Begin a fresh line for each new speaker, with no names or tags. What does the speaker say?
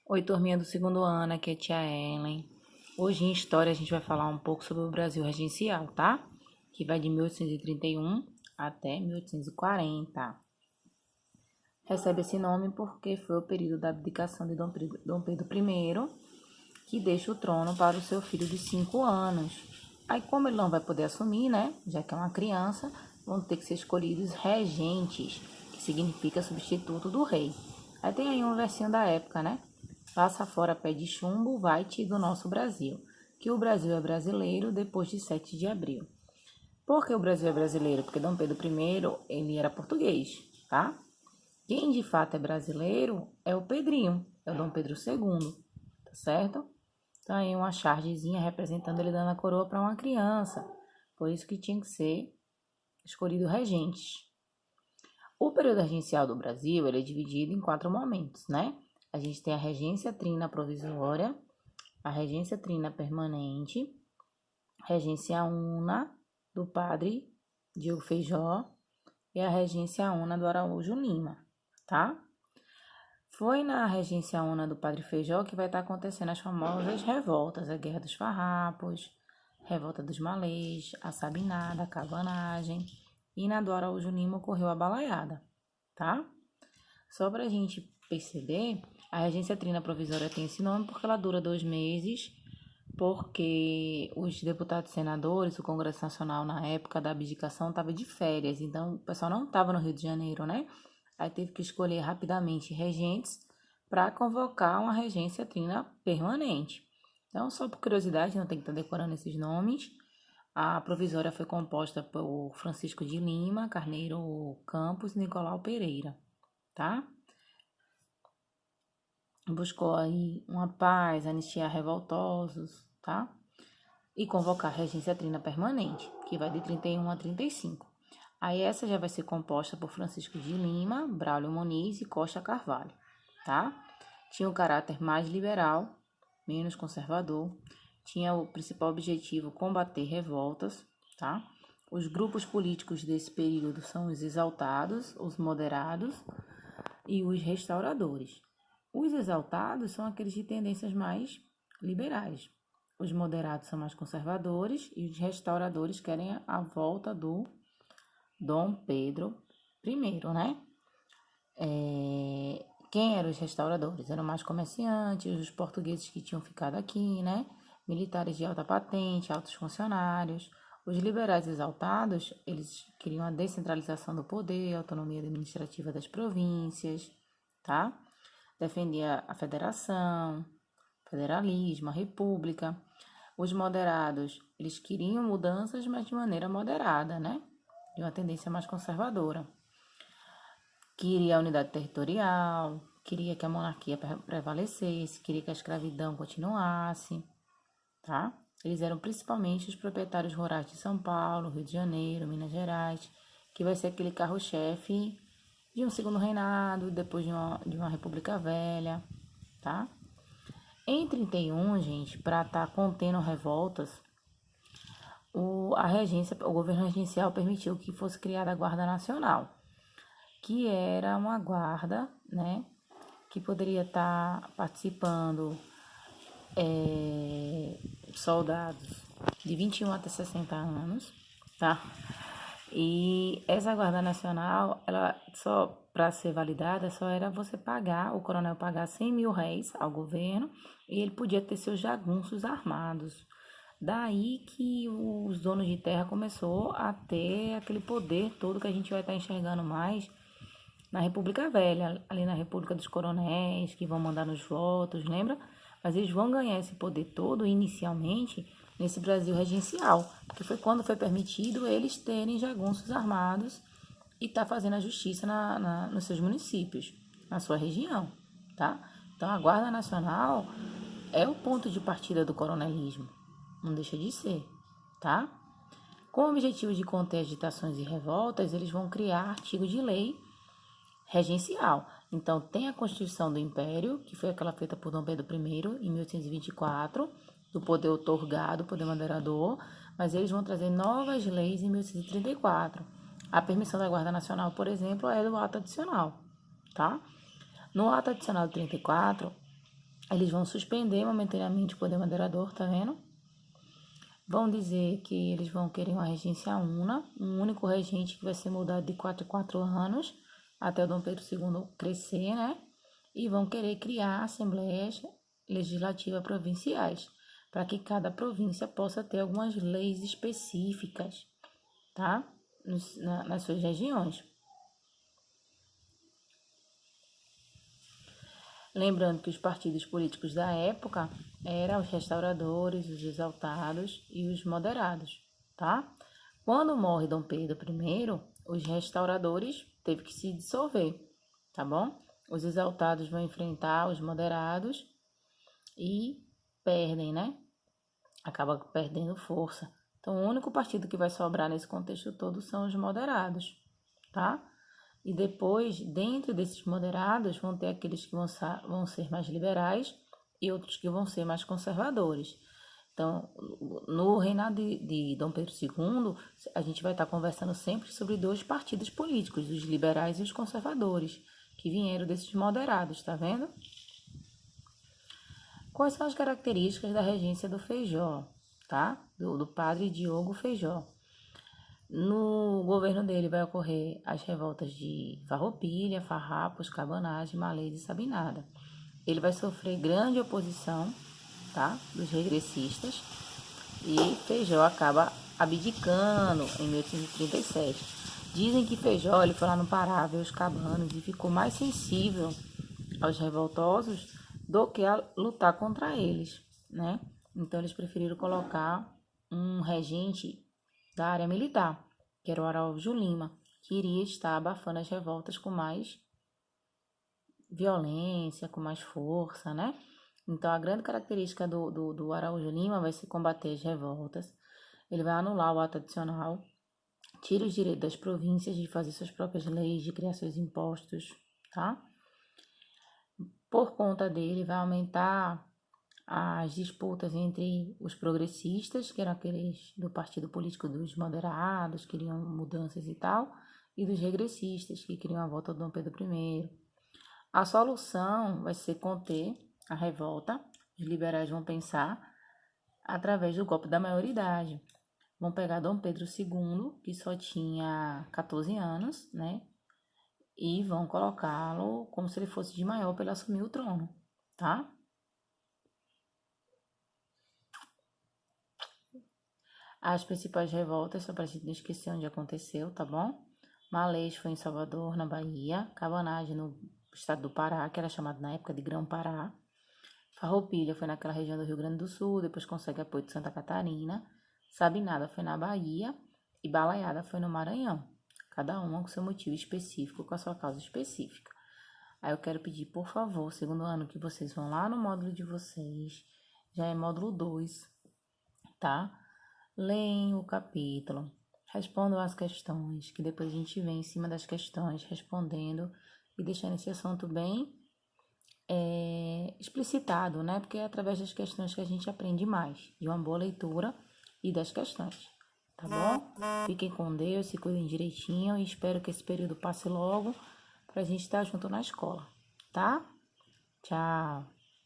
Oi, turminha do segundo ano, aqui é a tia Ellen. Hoje em História a gente vai falar um pouco sobre o Brasil regencial, tá? Que vai de 1831 até 1840. Recebe esse nome porque foi o período da abdicação de Dom Pedro I, que deixa o trono para o seu filho de 5 anos. Aí, como ele não vai poder assumir, né? Já que é uma criança, vão ter que ser escolhidos regentes, que significa substituto do rei. Aí tem aí um versinho da época, né? Passa fora pé de chumbo, vai-te do nosso Brasil, que o Brasil é brasileiro depois de 7 de abril. Por que o Brasil é brasileiro? Porque Dom Pedro I, ele era português, tá? Quem de fato é brasileiro é o Pedrinho, é o Dom Pedro II, tá certo? Então aí uma chargezinha representando ele dando a coroa para uma criança. Por isso que tinha que ser escolhido regentes. O período regencial do Brasil ele é dividido em 4 momentos, né? A gente tem a regência trina provisória, a regência trina permanente, regência una do padre Diogo Feijó e a regência una do Araújo Lima, tá? Foi na regência una do padre Feijó que vai estar acontecendo as famosas revoltas, a Guerra dos Farrapos, Revolta dos Malês, a Sabinada, a Cabanagem, e na do Araújo Lima ocorreu a balaiada, tá? Só para a gente perceber, a regência trina provisória tem esse nome porque ela dura 2 meses, porque os deputados e senadores, o Congresso Nacional na época da abdicação estava de férias, então o pessoal não estava no Rio de Janeiro, né? Aí teve que escolher rapidamente regentes para convocar uma regência trina permanente. Então, só por curiosidade, não tem que estar decorando esses nomes. A provisória foi composta por Francisco de Lima, Carneiro Campos e Nicolau Pereira, tá? Buscou aí uma paz, anistiar revoltosos, tá? E convocar a regência trina permanente, que vai de 31 a 35. Aí essa já vai ser composta por Francisco de Lima, Braulio Muniz e Costa Carvalho, tá? Tinha um caráter mais liberal, menos conservador. Tinha o principal objetivo combater revoltas, tá? Os grupos políticos desse período são os exaltados, os moderados e os restauradores. Os exaltados são aqueles de tendências mais liberais. Os moderados são mais conservadores e os restauradores querem a volta do Dom Pedro I, né? Quem eram os restauradores? Eram mais comerciantes, os portugueses que tinham ficado aqui, né? Militares de alta patente, altos funcionários. Os liberais exaltados, eles queriam a descentralização do poder, a autonomia administrativa das províncias, tá? Defendia a federação, federalismo, a república. Os moderados, eles queriam mudanças, mas de maneira moderada, né? De uma tendência mais conservadora. Queria a unidade territorial, queria que a monarquia prevalecesse, queria que a escravidão continuasse, tá? Eles eram principalmente os proprietários rurais de São Paulo, Rio de Janeiro, Minas Gerais, que vai ser aquele carro-chefe de um segundo reinado, depois de uma república velha, tá? Em 31, gente, para estar contendo revoltas, o governo regencial permitiu que fosse criada a Guarda Nacional, que era uma guarda, né, que poderia estar participando soldados de 21 até 60 anos, tá? E essa Guarda Nacional, ela só para ser validada, só era você pagar, o coronel pagar 100 mil réis ao governo e ele podia ter seus jagunços armados. Daí que os donos de terra começou a ter aquele poder todo que a gente vai estar enxergando mais na República Velha, ali na República dos Coronéis, que vão mandar nos votos, lembra? Mas eles vão ganhar esse poder todo inicialmente nesse Brasil regencial, que foi quando foi permitido eles terem jagunços armados e tá fazendo a justiça nos seus municípios, na sua região, tá? Então a Guarda Nacional é o ponto de partida do coronelismo, não deixa de ser, tá? Com o objetivo de conter agitações e revoltas, eles vão criar artigo de lei regencial. Então, tem a Constituição do Império, que foi aquela feita por Dom Pedro I, em 1824, do poder outorgado, poder moderador, mas eles vão trazer novas leis em 1834. A permissão da Guarda Nacional, por exemplo, é do ato adicional, tá? No ato adicional de 34, Eles vão suspender momentaneamente o poder moderador, tá vendo? Vão dizer que eles vão querer uma regência una, um único regente que vai ser mudado de 4 em 4 anos, até o Dom Pedro II crescer, né? E vão querer criar assembleias legislativas provinciais, para que cada província possa ter algumas leis específicas, tá? Nas suas regiões. Lembrando que os partidos políticos da época eram os restauradores, os exaltados e os moderados, tá? Quando morre Dom Pedro I, os restauradores teve que se dissolver, tá bom? Os exaltados vão enfrentar os moderados e perdem, né? Acaba perdendo força. Então, o único partido que vai sobrar nesse contexto todo são os moderados, tá? E depois, dentro desses moderados, vão ter aqueles que vão ser mais liberais e outros que vão ser mais conservadores. Então, no reinado de Dom Pedro II, a gente vai estar conversando sempre sobre dois partidos políticos, os liberais e os conservadores, que vieram desses moderados, tá vendo? Quais são as características da regência do Feijó, tá? Do padre Diogo Feijó. No governo dele vai ocorrer as revoltas de Farroupilha, Farrapos, Cabanagem, Malês e Sabinada. Ele vai sofrer grande oposição, tá, dos regressistas, e Feijó acaba abdicando em 1837. Dizem que Feijó ele foi lá no Pará ver os cabanos e ficou mais sensível aos revoltosos do que a lutar contra eles, né? Então eles preferiram colocar um regente da área militar, que era o Araújo Lima, que iria estar abafando as revoltas com mais violência, com mais força, né? Então, a grande característica do Araújo Lima vai ser combater as revoltas. Ele vai anular o ato adicional, tira os direitos das províncias de fazer suas próprias leis, de criar seus impostos, tá? Por conta dele, vai aumentar as disputas entre os progressistas, que eram aqueles do partido político dos moderados, que queriam mudanças e tal, e dos regressistas, que queriam a volta do Dom Pedro I. A solução vai ser conter a revolta. Os liberais vão pensar através do golpe da maioridade. Vão pegar Dom Pedro II, que só tinha 14 anos, né? E vão colocá-lo como se ele fosse de maior para ele assumir o trono, tá? As principais revoltas, só para a gente não esquecer onde aconteceu, tá bom? Malês foi em Salvador, na Bahia. Cabanagem, no estado do Pará, que era chamado na época de Grão-Pará. Farroupilha foi naquela região do Rio Grande do Sul, depois consegue apoio de Santa Catarina. Sabinada foi na Bahia e Balaiada foi no Maranhão. Cada uma com seu motivo específico, com a sua causa específica. Aí eu quero pedir, por favor, segundo ano que vocês vão lá no módulo de vocês, já é módulo 2, tá? Leem o capítulo, respondam as questões, que depois a gente vem em cima das questões, respondendo e deixando esse assunto bem explicitado, né? Porque é através das questões que a gente aprende mais, de uma boa leitura e das questões, tá bom? Fiquem com Deus, se cuidem direitinho e espero que esse período passe logo pra gente estar junto na escola, tá? Tchau!